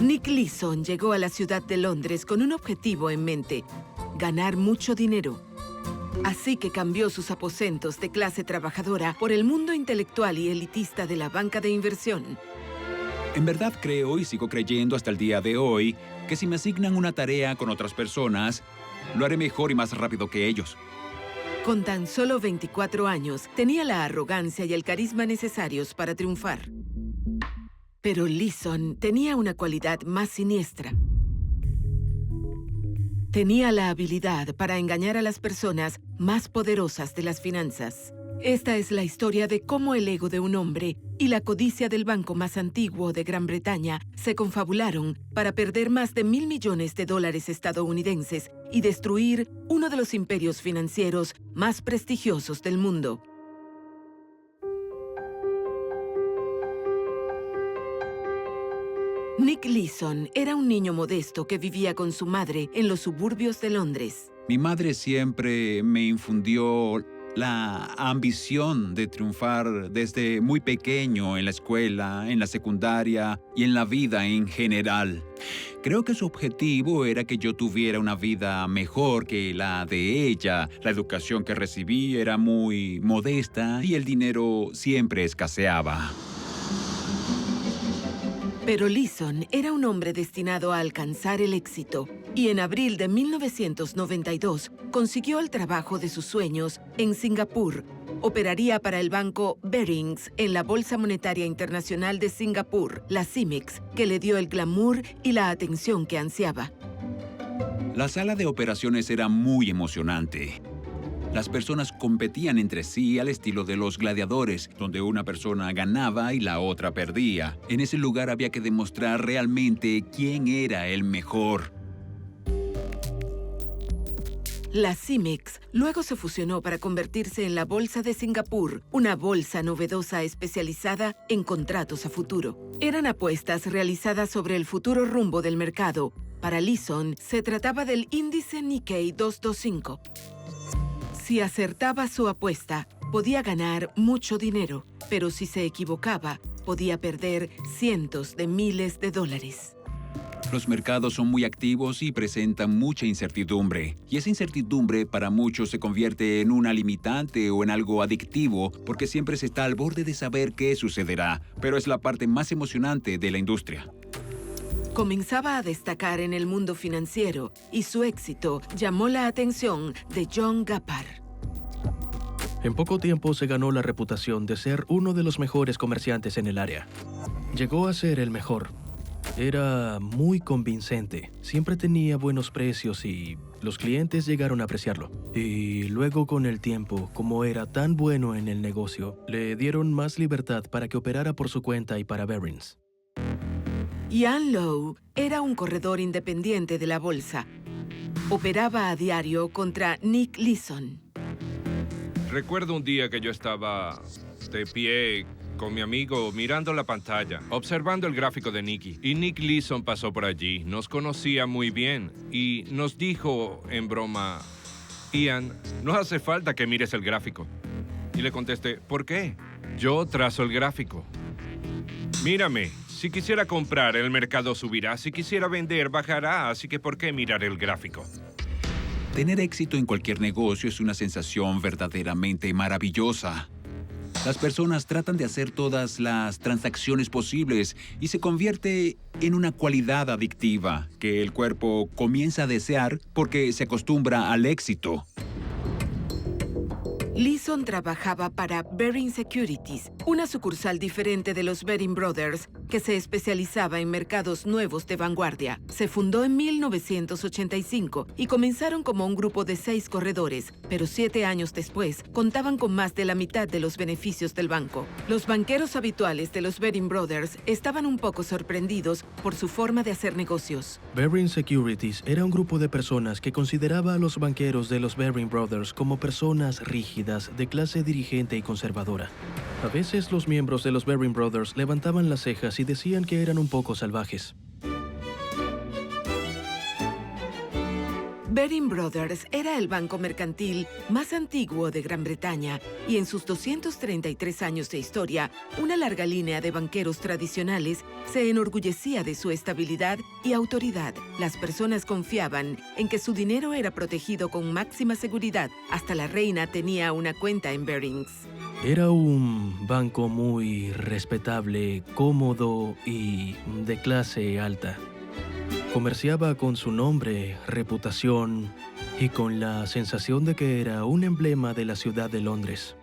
Nick Leeson llegó a la ciudad de Londres con un objetivo en mente: ganar mucho dinero. Así que cambió sus aposentos de clase trabajadora por el mundo intelectual y elitista de la banca de inversión. En verdad creo y sigo creyendo hasta el día de hoy que si me asignan una tarea con otras personas, lo haré mejor y más rápido que ellos. Con tan solo 24 años, tenía la arrogancia y el carisma necesarios para triunfar. Pero Leeson tenía una cualidad más siniestra. Tenía la habilidad para engañar a las personas más poderosas de las finanzas. Esta es la historia de cómo el ego de un hombre y la codicia del banco más antiguo de Gran Bretaña se confabularon para perder más de $1.000 millones estadounidenses y destruir uno de los imperios financieros más prestigiosos del mundo. Nick Leeson era un niño modesto que vivía con su madre en los suburbios de Londres. Mi madre siempre me infundió la ambición de triunfar desde muy pequeño en la escuela, en la secundaria y en la vida en general. Creo que su objetivo era que yo tuviera una vida mejor que la de ella. La educación que recibí era muy modesta y el dinero siempre escaseaba. Pero Leeson era un hombre destinado a alcanzar el éxito, y en abril de 1992 consiguió el trabajo de sus sueños en Singapur. Operaría para el banco Barings en la Bolsa Monetaria Internacional de Singapur, la CIMEX, que le dio el glamour y la atención que ansiaba. La sala de operaciones era muy emocionante. Las personas competían entre sí al estilo de los gladiadores, donde una persona ganaba y la otra perdía. En ese lugar había que demostrar realmente quién era el mejor. La CIMEX luego se fusionó para convertirse en la Bolsa de Singapur, una bolsa novedosa especializada en contratos a futuro. Eran apuestas realizadas sobre el futuro rumbo del mercado. Para Leeson, se trataba del índice Nikkei 225. Si acertaba su apuesta, podía ganar mucho dinero, pero si se equivocaba, podía perder cientos de miles de dólares. Los mercados son muy activos y presentan mucha incertidumbre. Y esa incertidumbre para muchos se convierte en una limitante o en algo adictivo porque siempre se está al borde de saber qué sucederá, pero es la parte más emocionante de la industria. Comenzaba a destacar en el mundo financiero y su éxito llamó la atención de John Gappar. En poco tiempo se ganó la reputación de ser uno de los mejores comerciantes en el área. Llegó a ser el mejor. Era muy convincente, siempre tenía buenos precios y los clientes llegaron a apreciarlo. Y luego con el tiempo, como era tan bueno en el negocio, le dieron más libertad para que operara por su cuenta y para Barings. Ian Lowe era un corredor independiente de la bolsa. Operaba a diario contra Nick Leeson. Recuerdo un día que yo estaba de pie con mi amigo mirando la pantalla, observando el gráfico de Nicky. Y Nick Leeson pasó por allí, nos conocía muy bien y nos dijo en broma: Ian, no hace falta que mires el gráfico. Y le contesté: ¿por qué? Yo trazo el gráfico. Mírame, si quisiera comprar, el mercado subirá, si quisiera vender, bajará, así que ¿por qué mirar el gráfico? Tener éxito en cualquier negocio es una sensación verdaderamente maravillosa. Las personas tratan de hacer todas las transacciones posibles y se convierte en una cualidad adictiva que el cuerpo comienza a desear porque se acostumbra al éxito. Leeson trabajaba para Baring Securities, una sucursal diferente de los Baring Brothers, que se especializaba en mercados nuevos de vanguardia. Se fundó en 1985 y comenzaron como un grupo de 6 corredores, pero 7 años después contaban con más de la mitad de los beneficios del banco. Los banqueros habituales de los Baring Brothers estaban un poco sorprendidos por su forma de hacer negocios. Baring Securities era un grupo de personas que consideraba a los banqueros de los Baring Brothers como personas rígidas, de clase dirigente y conservadora. A veces los miembros de los Baring Brothers levantaban las cejas y decían que eran un poco salvajes. Baring Brothers era el banco mercantil más antiguo de Gran Bretaña y en sus 233 años de historia, una larga línea de banqueros tradicionales se enorgullecía de su estabilidad y autoridad. Las personas confiaban en que su dinero era protegido con máxima seguridad. Hasta la reina tenía una cuenta en Barings. Era un banco muy respetable, cómodo y de clase alta. Comerciaba con su nombre, reputación y con la sensación de que era un emblema de la ciudad de Londres.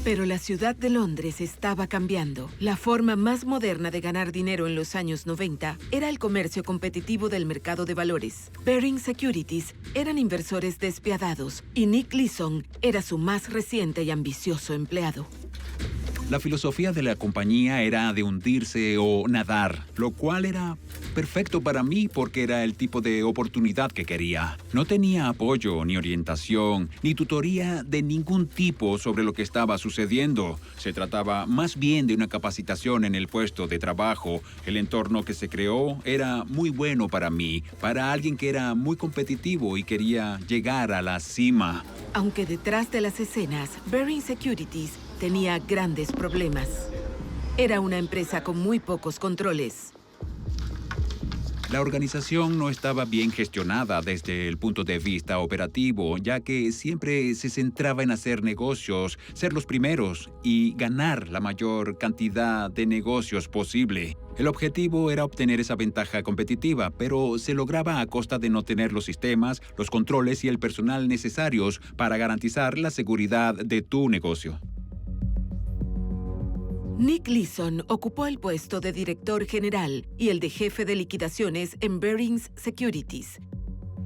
Pero la ciudad de Londres estaba cambiando. La forma más moderna de ganar dinero en los años 90 era el comercio competitivo del mercado de valores. Baring Securities eran inversores despiadados y Nick Leeson era su más reciente y ambicioso empleado. La filosofía de la compañía era de hundirse o nadar, lo cual era perfecto para mí porque era el tipo de oportunidad que quería. No tenía apoyo, ni orientación, ni tutoría de ningún tipo sobre lo que estaba sucediendo. Se trataba más bien de una capacitación en el puesto de trabajo. El entorno que se creó era muy bueno para mí, para alguien que era muy competitivo y quería llegar a la cima. Aunque detrás de las escenas, Baring Securities tenía grandes problemas. Era una empresa con muy pocos controles. La organización no estaba bien gestionada desde el punto de vista operativo, ya que siempre se centraba en hacer negocios, ser los primeros y ganar la mayor cantidad de negocios posible. El objetivo era obtener esa ventaja competitiva, pero se lograba a costa de no tener los sistemas, los controles y el personal necesarios para garantizar la seguridad de tu negocio. Nick Leeson ocupó el puesto de director general y el de jefe de liquidaciones en Barings Securities,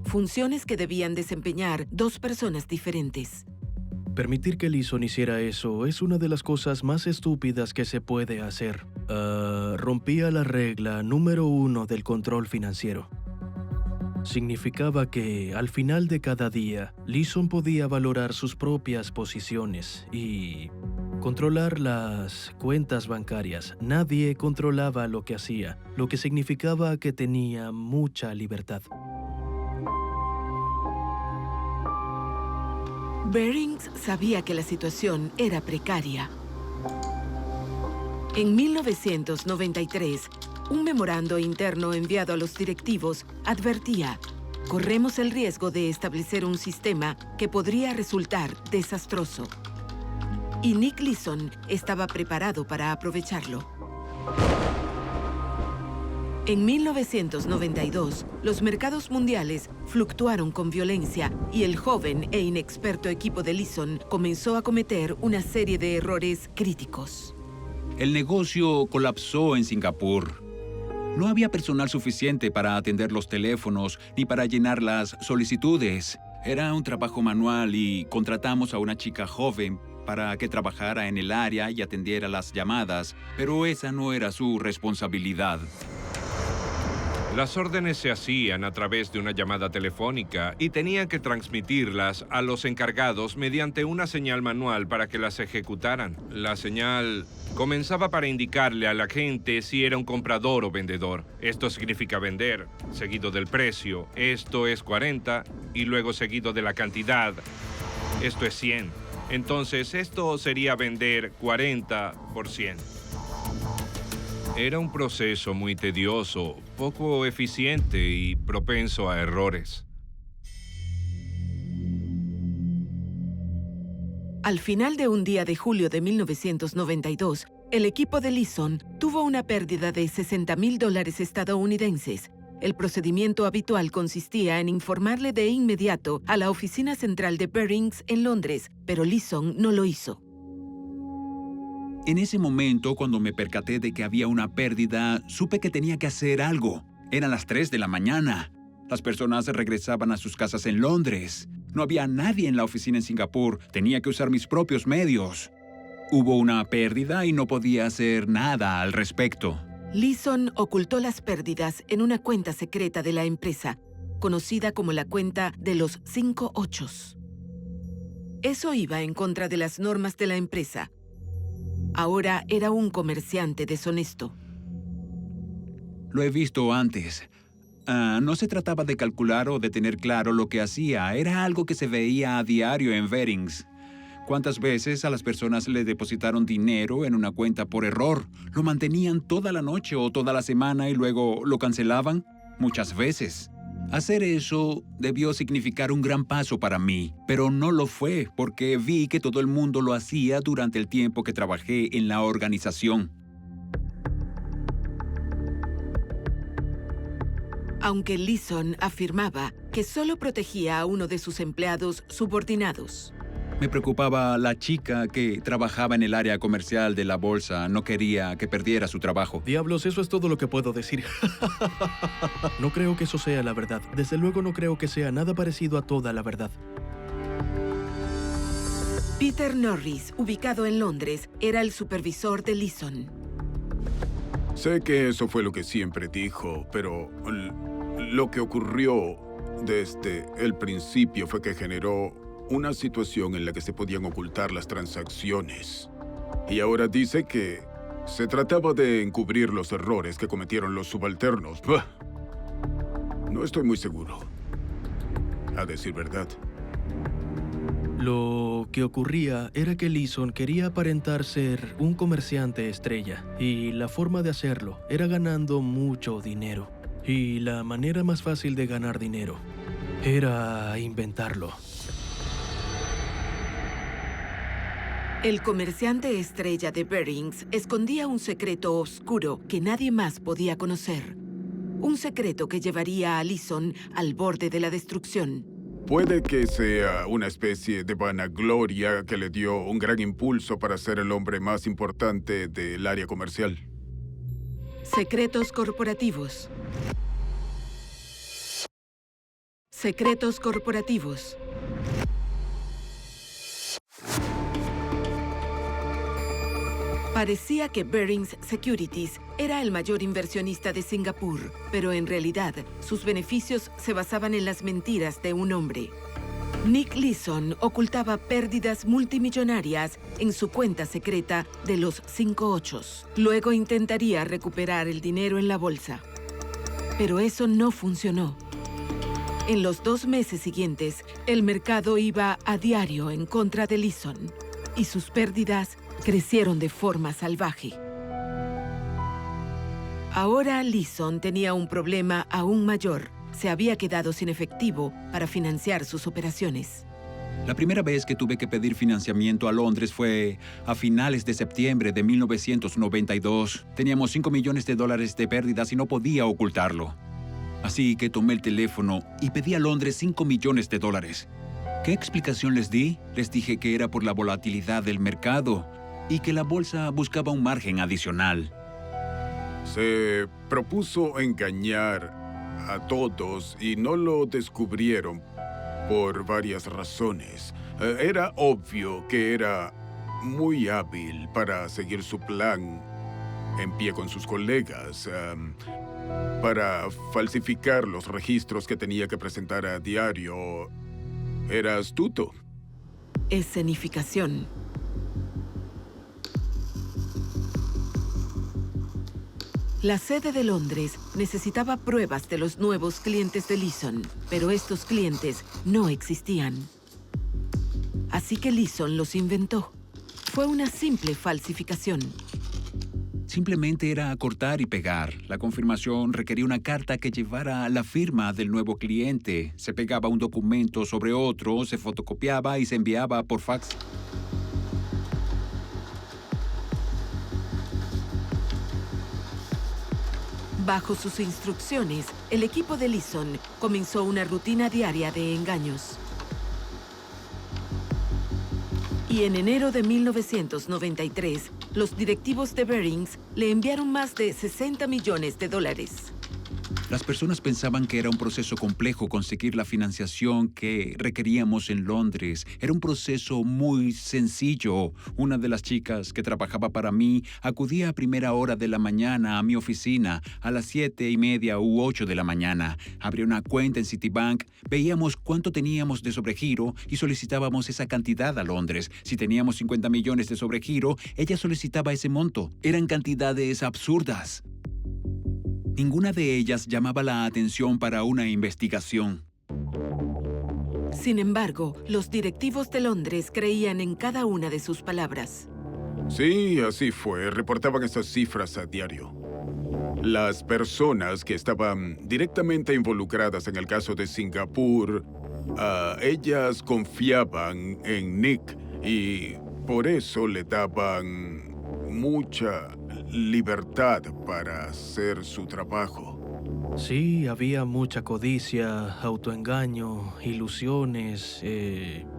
funciones que debían desempeñar dos personas diferentes. Permitir que Leeson hiciera eso es una de las cosas más estúpidas que se puede hacer. Rompía la regla número 1 del control financiero. Significaba que, al final de cada día, Leeson podía valorar sus propias posiciones y controlar las cuentas bancarias. Nadie controlaba lo que hacía, lo que significaba que tenía mucha libertad. Barings sabía que la situación era precaria. En 1993, un memorando interno enviado a los directivos advertía: corremos el riesgo de establecer un sistema que podría resultar desastroso. Y Nick Leeson estaba preparado para aprovecharlo. En 1992, los mercados mundiales fluctuaron con violencia y el joven e inexperto equipo de Leeson comenzó a cometer una serie de errores críticos. El negocio colapsó en Singapur. No había personal suficiente para atender los teléfonos ni para llenar las solicitudes. Era un trabajo manual y contratamos a una chica joven para que trabajara en el área y atendiera las llamadas, pero esa no era su responsabilidad. Las órdenes se hacían a través de una llamada telefónica y tenían que transmitirlas a los encargados mediante una señal manual para que las ejecutaran. La señal comenzaba para indicarle a la gente si era un comprador o vendedor. Esto significa vender, seguido del precio. Esto es 40 y luego seguido de la cantidad. Esto es 100. Entonces, esto sería vender 40 por 100. Era un proceso muy tedioso, poco eficiente y propenso a errores. Al final de un día de julio de 1992, el equipo de Leeson tuvo una pérdida de $60,000 estadounidenses. El procedimiento habitual consistía en informarle de inmediato a la oficina central de Barings en Londres, pero Leeson no lo hizo. En ese momento, cuando me percaté de que había una pérdida, supe que tenía que hacer algo. Eran las 3 de la mañana. Las personas regresaban a sus casas en Londres. No había nadie en la oficina en Singapur. Tenía que usar mis propios medios. Hubo una pérdida y no podía hacer nada al respecto. Leeson ocultó las pérdidas en una cuenta secreta de la empresa, conocida como la cuenta de los 5 ochos. Eso iba en contra de las normas de la empresa. Ahora era un comerciante deshonesto. Lo he visto antes. No se trataba de calcular o de tener claro lo que hacía. Era algo que se veía a diario en Bearings. ¿Cuántas veces a las personas les depositaron dinero en una cuenta por error? ¿Lo mantenían toda la noche o toda la semana y luego lo cancelaban? Muchas veces. Hacer eso debió significar un gran paso para mí, pero no lo fue porque vi que todo el mundo lo hacía durante el tiempo que trabajé en la organización. Aunque Leeson afirmaba que solo protegía a uno de sus empleados subordinados. Me preocupaba la chica que trabajaba en el área comercial de la bolsa. No quería que perdiera su trabajo. Diablos, eso es todo lo que puedo decir. No creo que eso sea la verdad. Desde luego no creo que sea nada parecido a toda la verdad. Peter Norris, ubicado en Londres, era el supervisor de Leeson. Sé que eso fue lo que siempre dijo, pero lo que ocurrió desde el principio fue que generó una situación en la que se podían ocultar las transacciones. Y ahora dice que se trataba de encubrir los errores que cometieron los subalternos. ¡Bah! No estoy muy seguro, a decir verdad. Lo que ocurría era que Leeson quería aparentar ser un comerciante estrella, y la forma de hacerlo era ganando mucho dinero. Y la manera más fácil de ganar dinero era inventarlo. El comerciante estrella de Bearings escondía un secreto oscuro que nadie más podía conocer. Un secreto que llevaría a Leeson al borde de la destrucción. Puede que sea una especie de vanagloria que le dio un gran impulso para ser el hombre más importante del área comercial. Secretos corporativos. Secretos corporativos. Parecía que Bearings Securities era el mayor inversionista de Singapur, pero en realidad sus beneficios se basaban en las mentiras de un hombre. Nick Leeson ocultaba pérdidas multimillonarias en su cuenta secreta de los 5 ochos. Luego intentaría recuperar el dinero en la bolsa. Pero eso no funcionó. En los 2 meses siguientes, el mercado iba a diario en contra de Leeson y sus pérdidas crecieron de forma salvaje. Ahora Leeson tenía un problema aún mayor. Se había quedado sin efectivo para financiar sus operaciones. La primera vez que tuve que pedir financiamiento a Londres fue a finales de septiembre de 1992. Teníamos $5 millones de pérdidas y no podía ocultarlo. Así que tomé el teléfono y pedí a Londres $5 millones. ¿Qué explicación les di? Les dije que era por la volatilidad del mercado y que la bolsa buscaba un margen adicional. Se propuso engañar a todos y no lo descubrieron por varias razones. Era obvio que era muy hábil para seguir su plan en pie con sus colegas, para falsificar los registros que tenía que presentar a diario. Era astuto. Escenificación. La sede de Londres necesitaba pruebas de los nuevos clientes de Leeson, pero estos clientes no existían. Así que Leeson los inventó. Fue una simple falsificación. Simplemente era cortar y pegar. La confirmación requería una carta que llevara la firma del nuevo cliente. Se pegaba un documento sobre otro, se fotocopiaba y se enviaba por fax. Bajo sus instrucciones, el equipo de Leeson comenzó una rutina diaria de engaños. Y en enero de 1993, los directivos de Bearings le enviaron más de $60 millones. Las personas pensaban que era un proceso complejo conseguir la financiación que requeríamos en Londres. Era un proceso muy sencillo. Una de las chicas que trabajaba para mí acudía a primera hora de la mañana a mi oficina, a las 7:30 u 8 de la mañana. Abría una cuenta en Citibank, veíamos cuánto teníamos de sobregiro y solicitábamos esa cantidad a Londres. Si teníamos 50 millones de sobregiro, ella solicitaba ese monto. Eran cantidades absurdas. Ninguna de ellas llamaba la atención para una investigación. Sin embargo, los directivos de Londres creían en cada una de sus palabras. Sí, así fue. Reportaban esas cifras a diario. Las personas que estaban directamente involucradas en el caso de Singapur, ellas confiaban en Nick y por eso le daban mucha libertad para hacer su trabajo. Sí, había mucha codicia, autoengaño, ilusiones,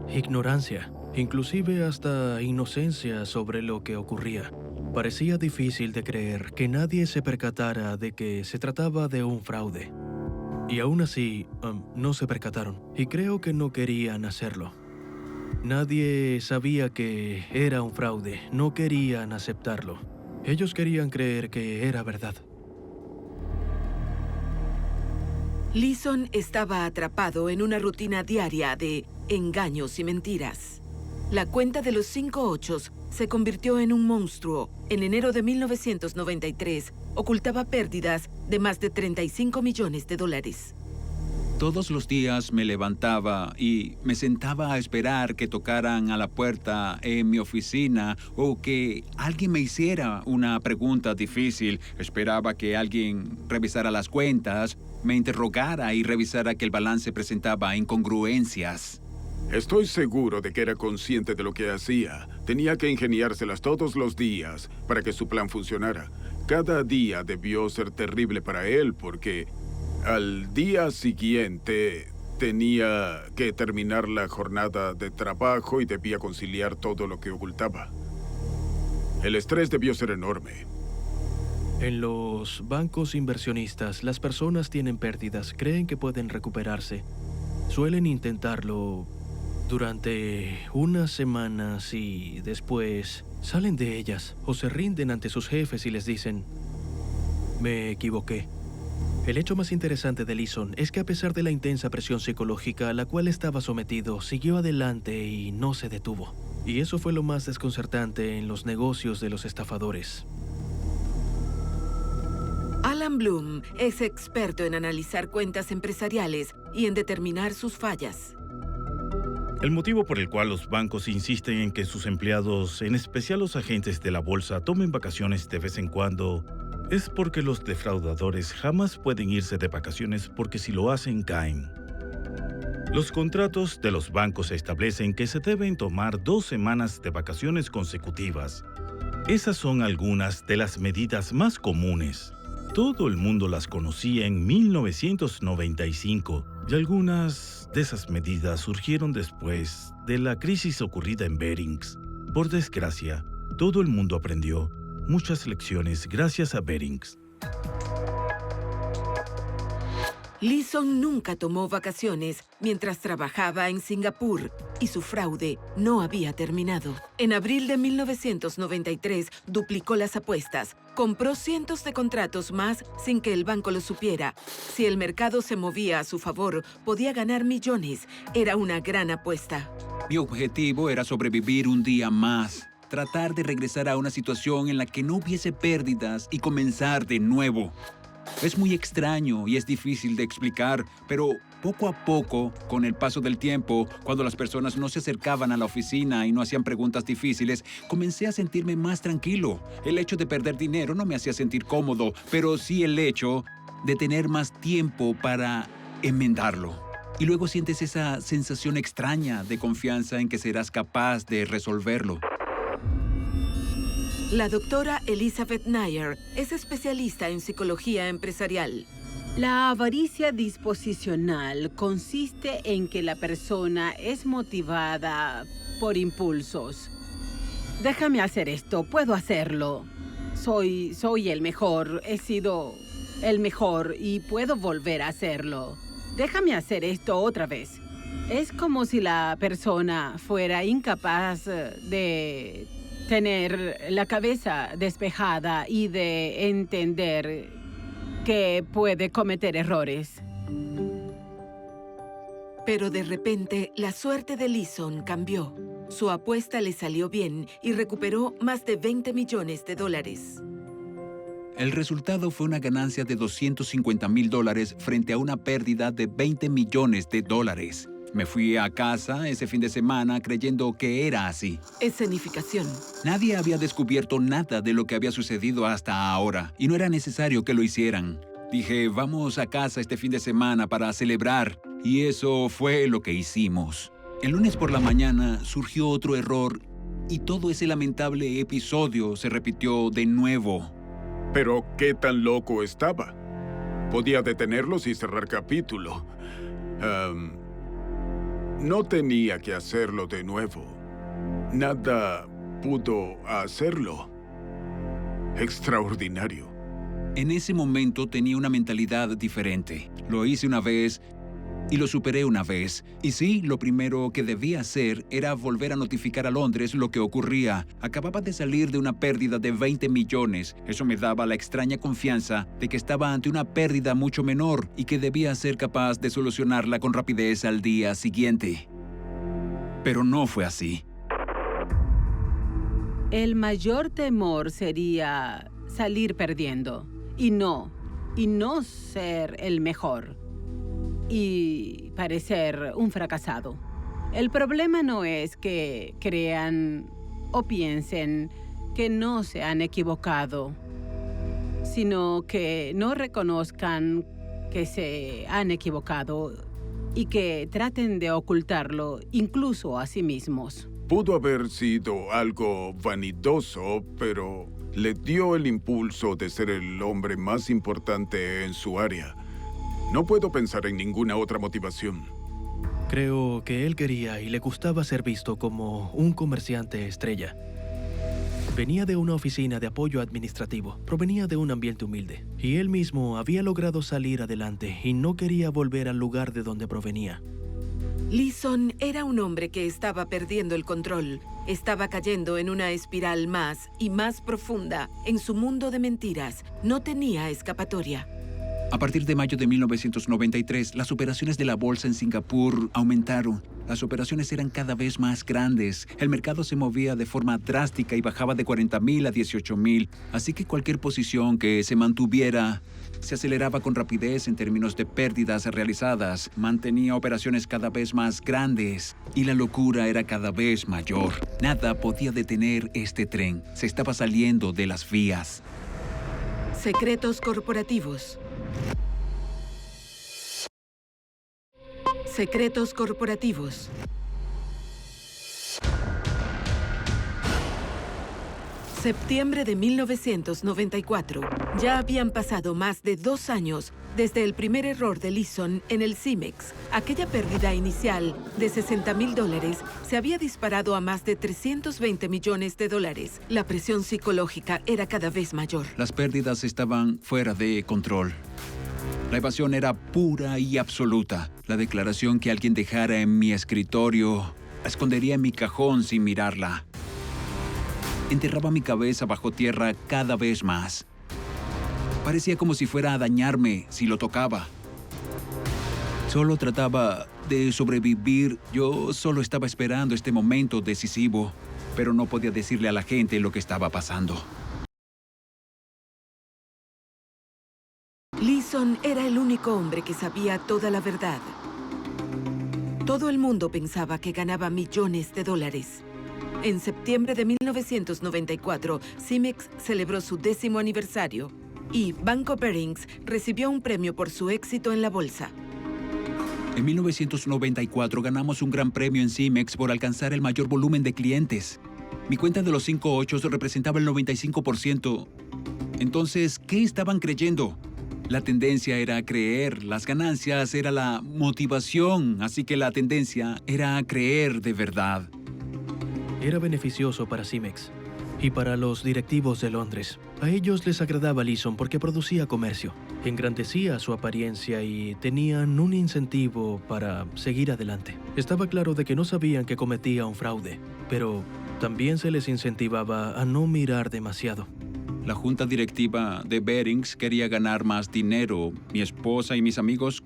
ignorancia, inclusive hasta inocencia sobre lo que ocurría. Parecía difícil de creer que nadie se percatara de que se trataba de un fraude. Y aún así, no se percataron, y creo que no querían hacerlo. Nadie sabía que era un fraude, no querían aceptarlo. Ellos querían creer que era verdad. Leeson estaba atrapado en una rutina diaria de engaños y mentiras. La cuenta de los 5 ochos se convirtió en un monstruo. En enero de 1993, ocultaba pérdidas de más de $35 millones. Todos los días me levantaba y me sentaba a esperar que tocaran a la puerta en mi oficina o que alguien me hiciera una pregunta difícil. Esperaba que alguien revisara las cuentas, me interrogara y revisara que el balance presentaba incongruencias. Estoy seguro de que era consciente de lo que hacía. Tenía que ingeniárselas todos los días para que su plan funcionara. Cada día debió ser terrible para él porque al día siguiente tenía que terminar la jornada de trabajo y debía conciliar todo lo que ocultaba. El estrés debió ser enorme. En los bancos inversionistas, las personas tienen pérdidas, creen que pueden recuperarse. Suelen intentarlo durante unas semanas y después salen de ellas o se rinden ante sus jefes y les dicen, me equivoqué. El hecho más interesante de Leeson es que a pesar de la intensa presión psicológica a la cual estaba sometido, siguió adelante y no se detuvo. Y eso fue lo más desconcertante en los negocios de los estafadores. Alan Bloom es experto en analizar cuentas empresariales y en determinar sus fallas. El motivo por el cual los bancos insisten en que sus empleados, en especial los agentes de la bolsa, tomen vacaciones de vez en cuando, es porque los defraudadores jamás pueden irse de vacaciones porque si lo hacen, caen. Los contratos de los bancos establecen que se deben tomar 2 semanas de vacaciones consecutivas. Esas son algunas de las medidas más comunes. Todo el mundo las conocía en 1995 y algunas de esas medidas surgieron después de la crisis ocurrida en Barings. Por desgracia, todo el mundo aprendió muchas lecciones gracias a Barings. Leeson nunca tomó vacaciones mientras trabajaba en Singapur y su fraude no había terminado. En abril de 1993 duplicó las apuestas, compró cientos de contratos más sin que el banco lo supiera. Si el mercado se movía a su favor, podía ganar millones. Era una gran apuesta. Mi objetivo era sobrevivir un día más, tratar de regresar a una situación en la que no hubiese pérdidas y comenzar de nuevo. Es muy extraño y es difícil de explicar, pero poco a poco, con el paso del tiempo, cuando las personas no se acercaban a la oficina y no hacían preguntas difíciles, comencé a sentirme más tranquilo. El hecho de perder dinero no me hacía sentir cómodo, pero sí el hecho de tener más tiempo para enmendarlo. Y luego sientes esa sensación extraña de confianza en que serás capaz de resolverlo. La doctora Elizabeth Nair es especialista en psicología empresarial. La avaricia disposicional consiste en que la persona es motivada por impulsos. Déjame hacer esto, puedo hacerlo. Soy el mejor, he sido el mejor y puedo volver a hacerlo. Déjame hacer esto otra vez. Es como si la persona fuera incapaz de tener la cabeza despejada y de entender que puede cometer errores. Pero de repente, la suerte de Leeson cambió. Su apuesta le salió bien y recuperó más de $20 millones. El resultado fue una ganancia de $250,000 frente a una pérdida de $20 millones. Me fui a casa ese fin de semana creyendo que era así. Escenificación. Nadie había descubierto nada de lo que había sucedido hasta ahora, y no era necesario que lo hicieran. Dije, vamos a casa este fin de semana para celebrar, y eso fue lo que hicimos. El lunes por la mañana surgió otro error, y todo ese lamentable episodio se repitió de nuevo. Pero, ¿qué tan loco estaba? Podía detenerlos y cerrar capítulo. No tenía que hacerlo de nuevo. Nada pudo hacerlo. Extraordinario. En ese momento tenía una mentalidad diferente. Lo hice una vez y lo superé una vez. Y sí, lo primero que debía hacer era volver a notificar a Londres lo que ocurría. Acababa de salir de una pérdida de 20 millones. Eso me daba la extraña confianza de que estaba ante una pérdida mucho menor y que debía ser capaz de solucionarla con rapidez al día siguiente. Pero no fue así. El mayor temor sería salir perdiendo y no ser el mejor y parecer un fracasado. El problema no es que crean o piensen que no se han equivocado, sino que no reconozcan que se han equivocado y que traten de ocultarlo incluso a sí mismos. Pudo haber sido algo vanidoso, pero le dio el impulso de ser el hombre más importante en su área. No puedo pensar en ninguna otra motivación. Creo que él quería y le gustaba ser visto como un comerciante estrella. Venía de una oficina de apoyo administrativo, provenía de un ambiente humilde, y él mismo había logrado salir adelante y no quería volver al lugar de donde provenía. Leeson era un hombre que estaba perdiendo el control. Estaba cayendo en una espiral más y más profunda en su mundo de mentiras. No tenía escapatoria. A partir de mayo de 1993, las operaciones de la bolsa en Singapur aumentaron. Las operaciones eran cada vez más grandes. El mercado se movía de forma drástica y bajaba de 40,000 a 18,000. Así que cualquier posición que se mantuviera se aceleraba con rapidez en términos de pérdidas realizadas. Mantenía operaciones cada vez más grandes y la locura era cada vez mayor. Nada podía detener este tren. Se estaba saliendo de las vías. Secretos corporativos. Secretos corporativos. Septiembre de 1994. Ya habían pasado más de 2 años desde el primer error de Leeson en el CEMEX. Aquella pérdida inicial de $60,000 se había disparado a más de $320 millones. La presión psicológica era cada vez mayor. Las pérdidas estaban fuera de control. La evasión era pura y absoluta. La declaración que alguien dejara en mi escritorio la escondería en mi cajón sin mirarla. Enterraba mi cabeza bajo tierra cada vez más. Parecía como si fuera a dañarme si lo tocaba. Solo trataba de sobrevivir. Yo solo estaba esperando este momento decisivo, pero no podía decirle a la gente lo que estaba pasando. Leeson era el único hombre que sabía toda la verdad. Todo el mundo pensaba que ganaba millones de dólares. En septiembre de 1994, CEMEX celebró su 10º aniversario y Banco Barings recibió un premio por su éxito en la bolsa. En 1994 ganamos un gran premio en CEMEX por alcanzar el mayor volumen de clientes. Mi cuenta de los 5 ochos representaba el 95%. Entonces, ¿qué estaban creyendo? La tendencia era a creer, las ganancias era la motivación, así que la tendencia era a creer de verdad. Era beneficioso para CEMEX y para los directivos de Londres. A ellos les agradaba Leeson porque producía comercio, engrandecía su apariencia y tenían un incentivo para seguir adelante. Estaba claro de que no sabían que cometía un fraude, pero también se les incentivaba a no mirar demasiado. La junta directiva de Barings quería ganar más dinero. Mi esposa y mis amigos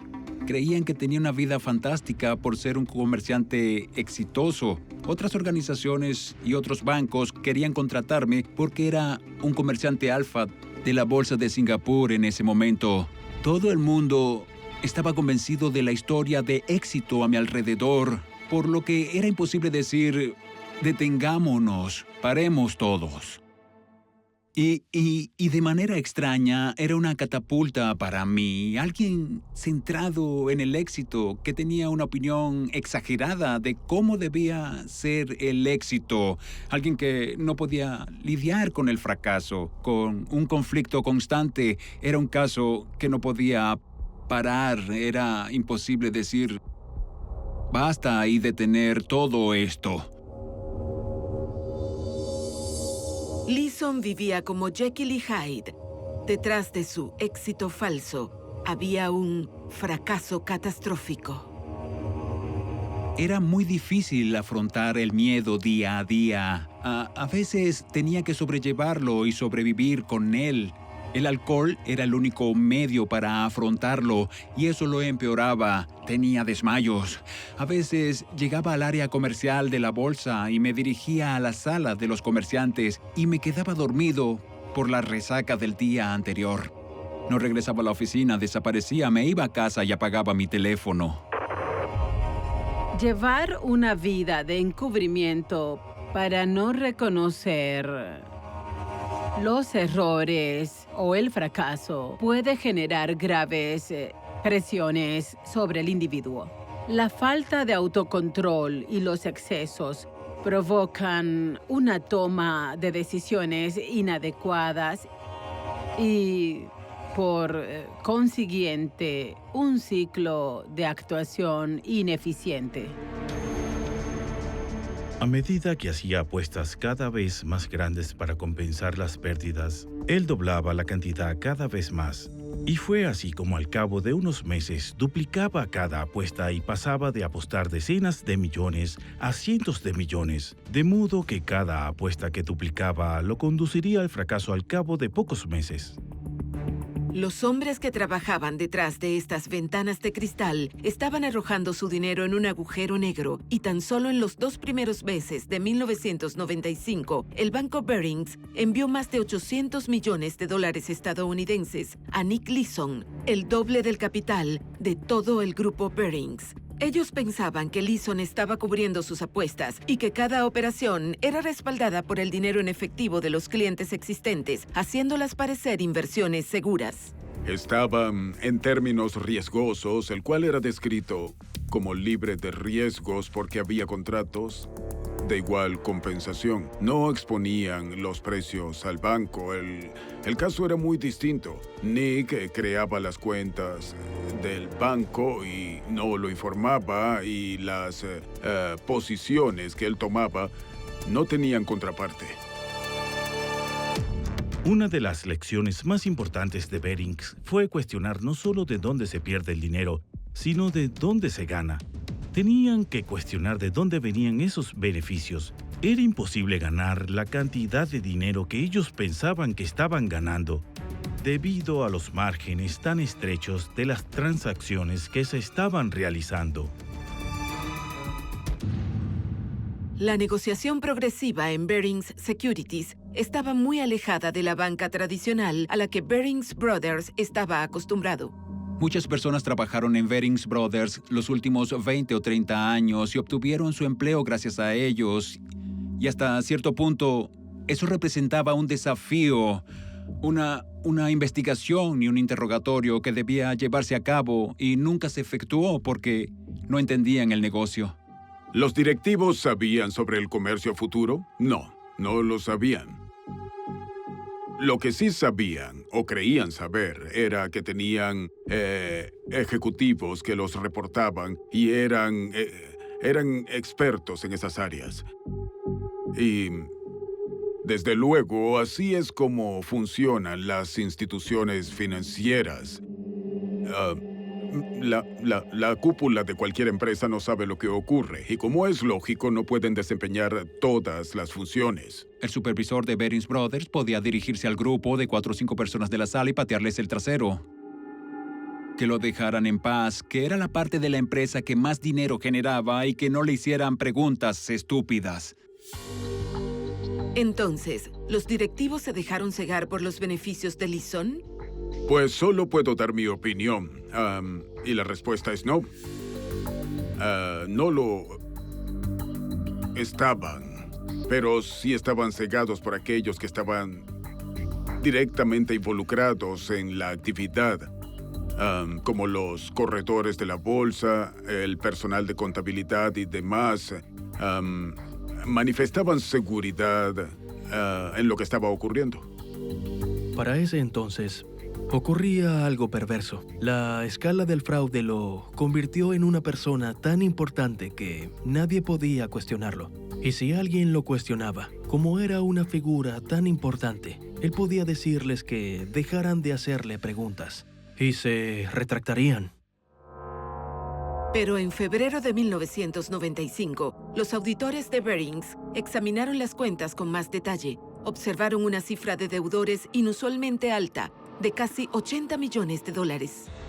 creían que tenía una vida fantástica por ser un comerciante exitoso. Otras organizaciones y otros bancos querían contratarme porque era un comerciante alfa de la bolsa de Singapur en ese momento. Todo el mundo estaba convencido de la historia de éxito a mi alrededor, por lo que era imposible decir, detengámonos, paremos todos. Y de manera extraña, era una catapulta para mí, alguien centrado en el éxito, que tenía una opinión exagerada de cómo debía ser el éxito, alguien que no podía lidiar con el fracaso, con un conflicto constante. Era un caso que no podía parar, era imposible decir, basta y detener todo esto. Leeson vivía como Jekyll y Hyde. Detrás de su éxito falso había un fracaso catastrófico. Era muy difícil afrontar el miedo día a día. A veces tenía que sobrellevarlo y sobrevivir con él. El alcohol era el único medio para afrontarlo y eso lo empeoraba. Tenía desmayos. A veces llegaba al área comercial de la bolsa y me dirigía a la sala de los comerciantes y me quedaba dormido por la resaca del día anterior. No regresaba a la oficina, desaparecía, me iba a casa y apagaba mi teléfono. Llevar una vida de encubrimiento para no reconocer los errores o el fracaso puede generar graves presiones sobre el individuo. La falta de autocontrol y los excesos provocan una toma de decisiones inadecuadas y, por consiguiente, un ciclo de actuación ineficiente. A medida que hacía apuestas cada vez más grandes para compensar las pérdidas, él doblaba la cantidad cada vez más. Y fue así como al cabo de unos meses duplicaba cada apuesta y pasaba de apostar decenas de millones a cientos de millones, de modo que cada apuesta que duplicaba lo conduciría al fracaso al cabo de pocos meses. Los hombres que trabajaban detrás de estas ventanas de cristal estaban arrojando su dinero en un agujero negro y tan solo en los 2 primeros meses de 1995, el banco Barings envió más de $800 millones estadounidenses a Nick Leeson, el doble del capital de todo el grupo Barings. Ellos pensaban que Leeson estaba cubriendo sus apuestas y que cada operación era respaldada por el dinero en efectivo de los clientes existentes, haciéndolas parecer inversiones seguras. Estaban en términos riesgosos, el cual era descrito como libre de riesgos porque había contratos de igual compensación. No exponían los precios al banco. El caso era muy distinto. Nick creaba las cuentas del banco y no lo informaba, y las posiciones que él tomaba no tenían contraparte. Una de las lecciones más importantes de Barings fue cuestionar no solo de dónde se pierde el dinero, sino de dónde se gana. Tenían que cuestionar de dónde venían esos beneficios. Era imposible ganar la cantidad de dinero que ellos pensaban que estaban ganando, debido a los márgenes tan estrechos de las transacciones que se estaban realizando. La negociación progresiva en Barings Securities estaba muy alejada de la banca tradicional a la que Barings Brothers estaba acostumbrado. Muchas personas trabajaron en Barings Brothers los últimos 20 o 30 años y obtuvieron su empleo gracias a ellos. Y hasta cierto punto, eso representaba un desafío, una investigación y un interrogatorio que debía llevarse a cabo y nunca se efectuó porque no entendían el negocio. ¿Los directivos sabían sobre el comercio futuro? No, no lo sabían. Lo que sí sabían, o creían saber, era que tenían ejecutivos que los reportaban y eran expertos en esas áreas. Y, desde luego, así es como funcionan las instituciones financieras. La cúpula de cualquier empresa no sabe lo que ocurre y, como es lógico, no pueden desempeñar todas las funciones. El supervisor de Barings Brothers podía dirigirse al grupo de 4 o 5 personas de la sala y patearles el trasero. Que lo dejaran en paz, que era la parte de la empresa que más dinero generaba y que no le hicieran preguntas estúpidas. Entonces, ¿los directivos se dejaron cegar por los beneficios de Leeson? Pues solo puedo dar mi opinión. Y la respuesta es no. No lo estaban, pero sí estaban cegados por aquellos que estaban directamente involucrados en la actividad, como los corredores de la bolsa, el personal de contabilidad y demás. Manifestaban seguridad en lo que estaba ocurriendo. Para ese entonces, ocurría algo perverso. La escala del fraude lo convirtió en una persona tan importante que nadie podía cuestionarlo. Y si alguien lo cuestionaba, como era una figura tan importante, él podía decirles que dejaran de hacerle preguntas y se retractarían. Pero en febrero de 1995, los auditores de Barings examinaron las cuentas con más detalle. Observaron una cifra de deudores inusualmente alta, de casi $80 millones.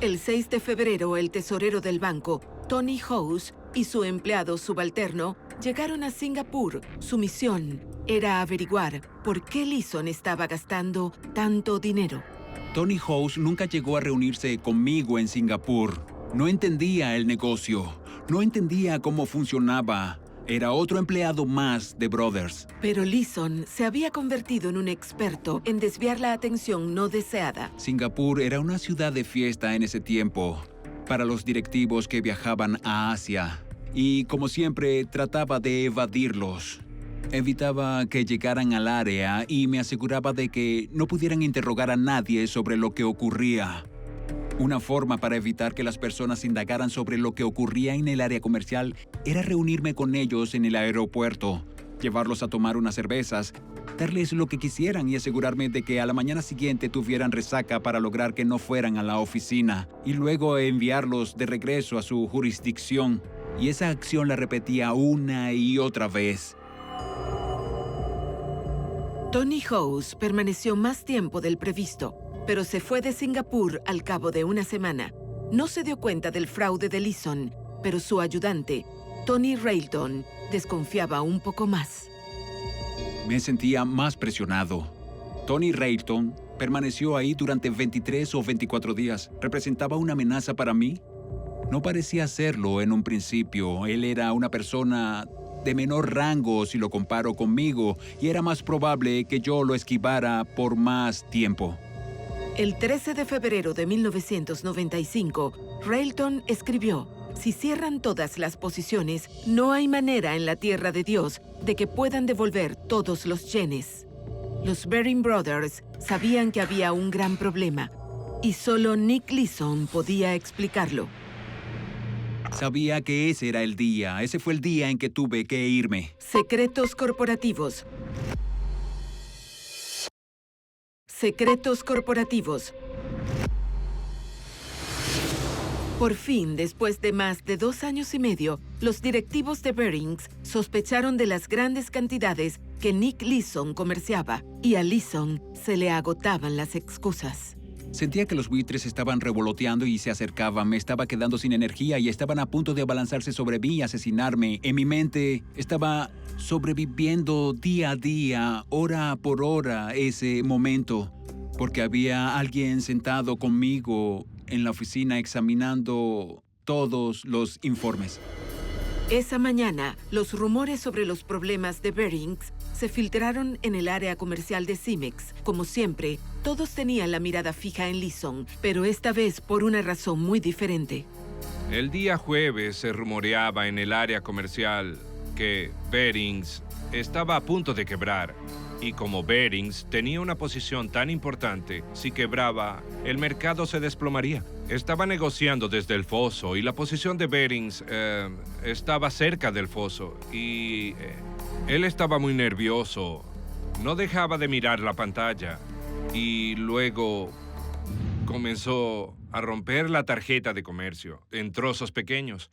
El 6 de febrero, el tesorero del banco, Tony Howes, y su empleado subalterno llegaron a Singapur. Su misión era averiguar por qué Leeson estaba gastando tanto dinero. Tony Howes nunca llegó a reunirse conmigo en Singapur. No entendía el negocio. No entendía cómo funcionaba. Era otro empleado más de Brothers. Pero Leeson se había convertido en un experto en desviar la atención no deseada. Singapur era una ciudad de fiesta en ese tiempo para los directivos que viajaban a Asia. Y como siempre, trataba de evadirlos. Evitaba que llegaran al área y me aseguraba de que no pudieran interrogar a nadie sobre lo que ocurría. Una forma para evitar que las personas indagaran sobre lo que ocurría en el área comercial era reunirme con ellos en el aeropuerto, llevarlos a tomar unas cervezas, darles lo que quisieran y asegurarme de que a la mañana siguiente tuvieran resaca para lograr que no fueran a la oficina, y luego enviarlos de regreso a su jurisdicción. Y esa acción la repetía una y otra vez. Tony Howes permaneció más tiempo del previsto, pero se fue de Singapur al cabo de una semana. No se dio cuenta del fraude de Leeson, pero su ayudante, Tony Railton, desconfiaba un poco más. Me sentía más presionado. Tony Railton permaneció ahí durante 23 o 24 días. ¿Representaba una amenaza para mí? No parecía serlo en un principio. Él era una persona de menor rango si lo comparo conmigo, y era más probable que yo lo esquivara por más tiempo. El 13 de febrero de 1995, Railton escribió: si cierran todas las posiciones, no hay manera en la tierra de Dios de que puedan devolver todos los yenes. Los Baring Brothers sabían que había un gran problema, y solo Nick Leeson podía explicarlo. Sabía que ese era el día. Ese fue el día en que tuve que irme. Secretos corporativos. Secretos corporativos. Por fin, después de más de 2 años y medio, los directivos de Barings sospecharon de las grandes cantidades que Nick Leeson comerciaba, y a Leeson se le agotaban las excusas. Sentía que los buitres estaban revoloteando y se acercaban. Me estaba quedando sin energía y estaban a punto de abalanzarse sobre mí y asesinarme. En mi mente estaba sobreviviendo día a día, hora por hora, ese momento, porque había alguien sentado conmigo en la oficina examinando todos los informes. Esa mañana, los rumores sobre los problemas de Barings se filtraron en el área comercial de Cemex. Como siempre, todos tenían la mirada fija en Leeson, pero esta vez por una razón muy diferente. El día jueves se rumoreaba en el área comercial que Barings estaba a punto de quebrar. Y como Barings tenía una posición tan importante, si quebraba, el mercado se desplomaría. Estaba negociando desde el foso y la posición de Barings estaba cerca del foso. Y él estaba muy nervioso. No dejaba de mirar la pantalla. Y luego comenzó a romper la tarjeta de comercio en trozos pequeños.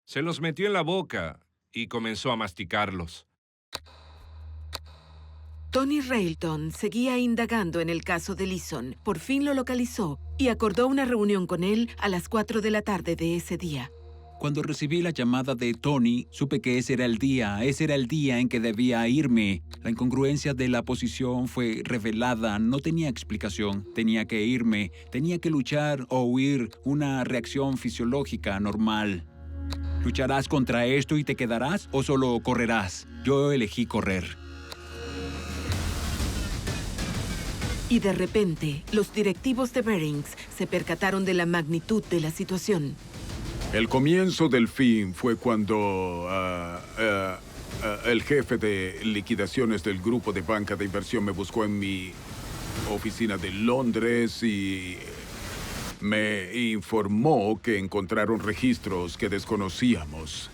Se los metió en la boca y comenzó a masticarlos. Tony Railton seguía indagando en el caso de Leeson. Por fin lo localizó y acordó una reunión con él a las 4 de la tarde de ese día. Cuando recibí la llamada de Tony, supe que ese era el día en que debía irme. La incongruencia de la posición fue revelada, no tenía explicación. Tenía que irme, tenía que luchar o huir, una reacción fisiológica normal. ¿Lucharás contra esto y te quedarás o solo correrás? Yo elegí correr. Y de repente, los directivos de Barings se percataron de la magnitud de la situación. El comienzo del fin fue cuando el jefe de liquidaciones del grupo de banca de inversión me buscó en mi oficina de Londres y me informó que encontraron registros que desconocíamos.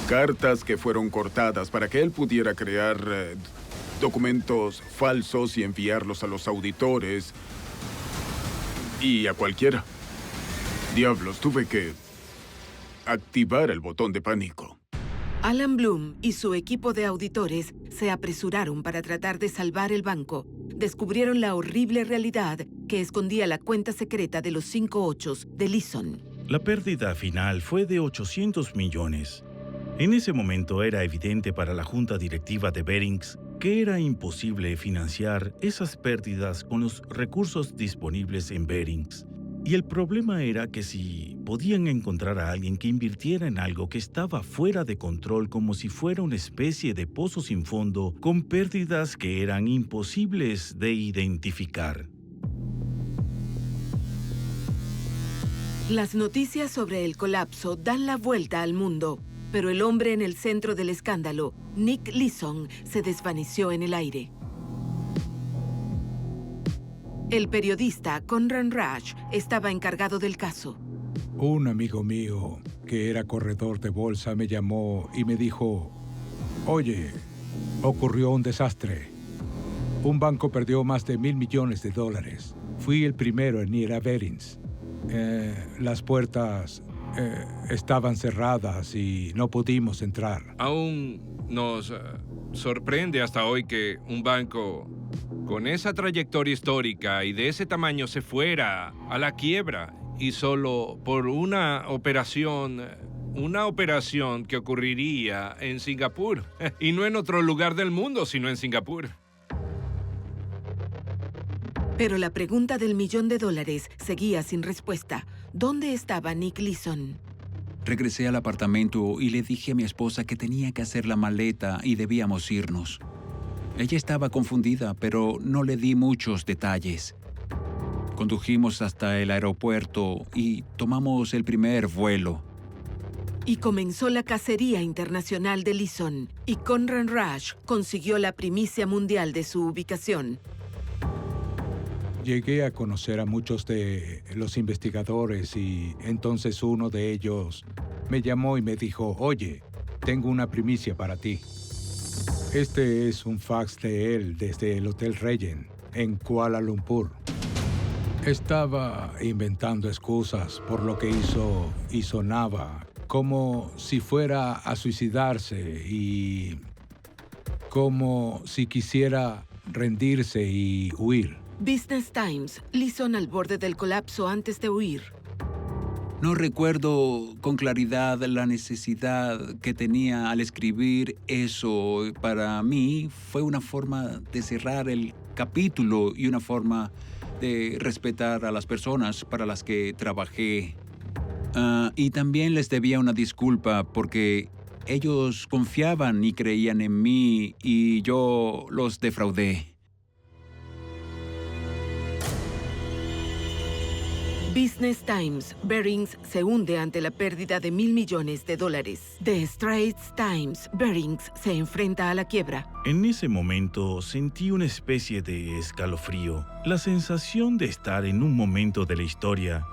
Cartas que fueron cortadas para que él pudiera crear documentos falsos y enviarlos a los auditores y a cualquiera. Diablos, tuve que activar el botón de pánico. Alan Bloom y su equipo de auditores se apresuraron para tratar de salvar el banco. Descubrieron la horrible realidad que escondía la cuenta secreta de los 5 ochos de Leeson. La pérdida final fue de 800 millones. En ese momento era evidente para la junta directiva de Barings que era imposible financiar esas pérdidas con los recursos disponibles en Barings. Y el problema era que si podían encontrar a alguien que invirtiera en algo que estaba fuera de control, como si fuera una especie de pozo sin fondo, con pérdidas que eran imposibles de identificar. Las noticias sobre el colapso dan la vuelta al mundo, pero el hombre en el centro del escándalo, Nick Leeson, se desvaneció en el aire. El periodista Conran Rush estaba encargado del caso. Un amigo mío, que era corredor de bolsa, me llamó y me dijo: «Oye, ocurrió un desastre. Un banco perdió más de $1,000 millones. Fui el primero en ir a Barings. Las puertas estaban cerradas y no pudimos entrar». Aún nos sorprende hasta hoy que un banco con esa trayectoria histórica y de ese tamaño se fuera a la quiebra y solo por una operación que ocurriría en Singapur y no en otro lugar del mundo, sino en Singapur. Pero la pregunta del $1 millón seguía sin respuesta. ¿Dónde estaba Nick Leeson? Regresé al apartamento y le dije a mi esposa que tenía que hacer la maleta y debíamos irnos. Ella estaba confundida, pero no le di muchos detalles. Condujimos hasta el aeropuerto y tomamos el primer vuelo. Y comenzó la cacería internacional de Leeson, y Conran Rush consiguió la primicia mundial de su ubicación. Llegué a conocer a muchos de los investigadores y entonces uno de ellos me llamó y me dijo: «Oye, tengo una primicia para ti». Este es un fax de él desde el Hotel Regent en Kuala Lumpur. Estaba inventando excusas por lo que hizo y sonaba como si fuera a suicidarse y como si quisiera rendirse y huir. Business Times, Leeson al borde del colapso antes de huir. No recuerdo con claridad la necesidad que tenía al escribir eso. Para mí fue una forma de cerrar el capítulo y una forma de respetar a las personas para las que trabajé. Y también les debía una disculpa porque ellos confiaban y creían en mí y yo los defraudé. Business Times, Barings se hunde ante la pérdida de $1,000 millones. The Straits Times, Barings se enfrenta a la quiebra. En ese momento sentí una especie de escalofrío, la sensación de estar en un momento de la historia.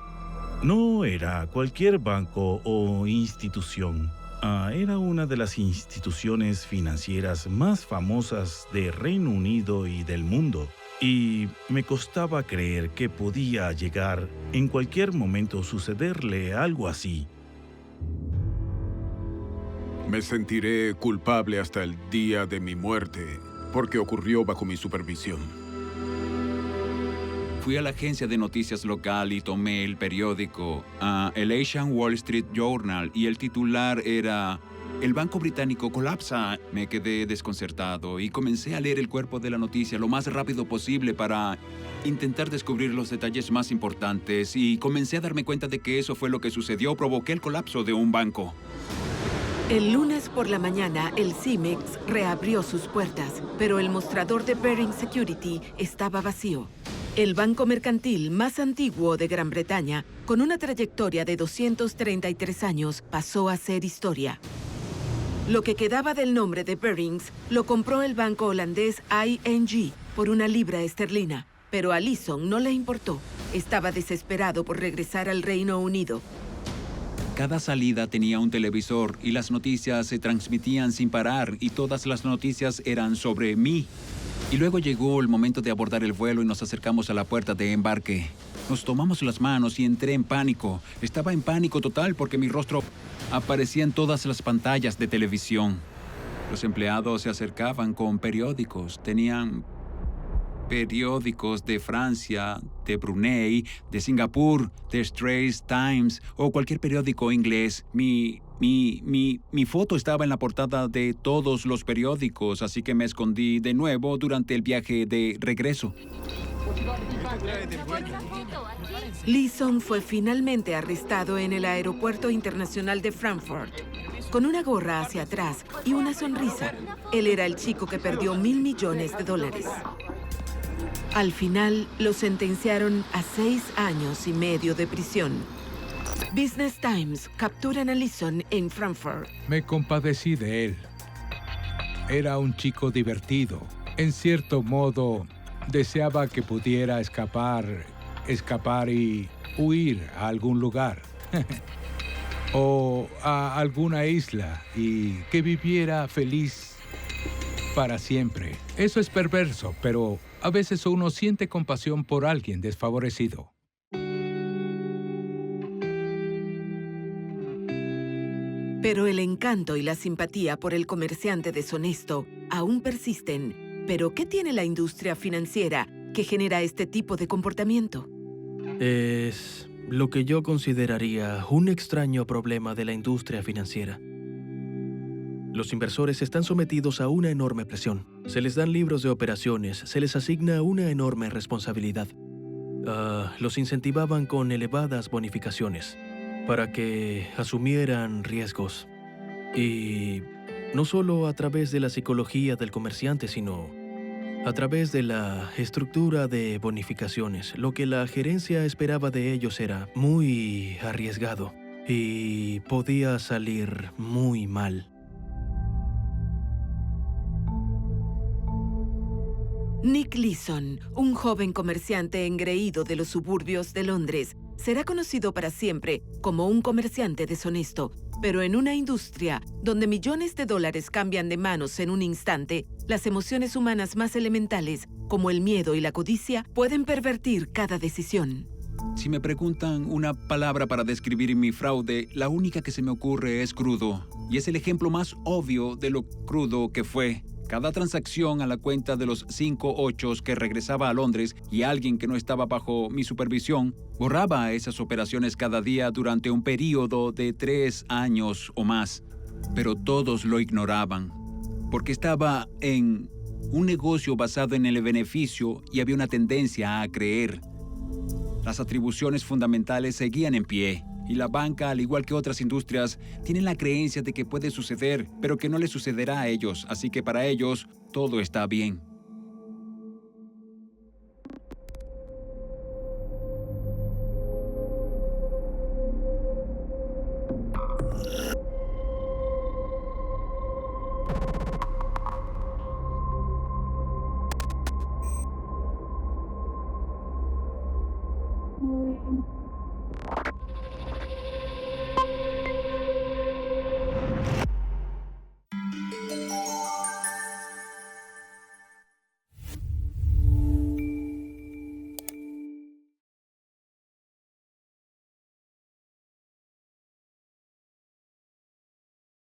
No era cualquier banco o institución. Era una de las instituciones financieras más famosas de Reino Unido y del mundo. Y me costaba creer que podía llegar en cualquier momento sucederle algo así. Me sentiré culpable hasta el día de mi muerte, porque ocurrió bajo mi supervisión. Fui a la agencia de noticias local y tomé el periódico, el Asian Wall Street Journal, y el titular era "El Banco Británico colapsa". Me quedé desconcertado y comencé a leer el cuerpo de la noticia lo más rápido posible para intentar descubrir los detalles más importantes, y comencé a darme cuenta de que eso fue lo que sucedió. Provoqué el colapso de un banco. El lunes por la mañana, el CEMEX reabrió sus puertas, pero el mostrador de Baring Security estaba vacío. El banco mercantil más antiguo de Gran Bretaña, con una trayectoria de 233 años, pasó a ser historia. Lo que quedaba del nombre de Barings lo compró el banco holandés ING por £1 esterlina, pero a Leeson no le importó. Estaba desesperado por regresar al Reino Unido. Cada salida tenía un televisor y las noticias se transmitían sin parar, y todas las noticias eran sobre mí. Y luego llegó el momento de abordar el vuelo y nos acercamos a la puerta de embarque. Nos tomamos las manos y entré en pánico. Estaba en pánico total porque mi rostro aparecía en todas las pantallas de televisión. Los empleados se acercaban con periódicos. Tenían periódicos de Francia, de Brunei, de Singapur, de Straits Times o cualquier periódico inglés. Mi foto estaba en la portada de todos los periódicos, así que me escondí de nuevo durante el viaje de regreso. Leeson fue finalmente arrestado en el Aeropuerto Internacional de Frankfurt. Con una gorra hacia atrás y una sonrisa, él era el chico que perdió $1.000 millones. Al final, lo sentenciaron a 6 años y medio de prisión. Business Times capturan a Leeson en Frankfurt. Me compadecí de él. Era un chico divertido. En cierto modo, deseaba que pudiera escapar y huir a algún lugar. O a alguna isla y que viviera feliz para siempre. Eso es perverso, pero a veces uno siente compasión por alguien desfavorecido. Pero el encanto y la simpatía por el comerciante deshonesto aún persisten. ¿Pero qué tiene la industria financiera que genera este tipo de comportamiento? Es lo que yo consideraría un extraño problema de la industria financiera. Los inversores están sometidos a una enorme presión. Se les dan libros de operaciones, se les asigna una enorme responsabilidad. Los incentivaban con elevadas bonificaciones para que asumieran riesgos. Y no solo a través de la psicología del comerciante, sino a través de la estructura de bonificaciones. Lo que la gerencia esperaba de ellos era muy arriesgado y podía salir muy mal. Nick Leeson, un joven comerciante engreído de los suburbios de Londres, será conocido para siempre como un comerciante deshonesto. Pero en una industria donde millones de dólares cambian de manos en un instante, las emociones humanas más elementales, como el miedo y la codicia, pueden pervertir cada decisión. Si me preguntan una palabra para describir mi fraude, la única que se me ocurre es crudo. Y es el ejemplo más obvio de lo crudo que fue. Cada transacción a la cuenta de los 5 ochos que regresaba a Londres y alguien que no estaba bajo mi supervisión borraba esas operaciones cada día durante un período de 3 años o más. Pero todos lo ignoraban, porque estaba en un negocio basado en el beneficio y había una tendencia a creer. Las atribuciones fundamentales seguían en pie. Y la banca, al igual que otras industrias, tienen la creencia de que puede suceder, pero que no les sucederá a ellos, así que para ellos todo está bien.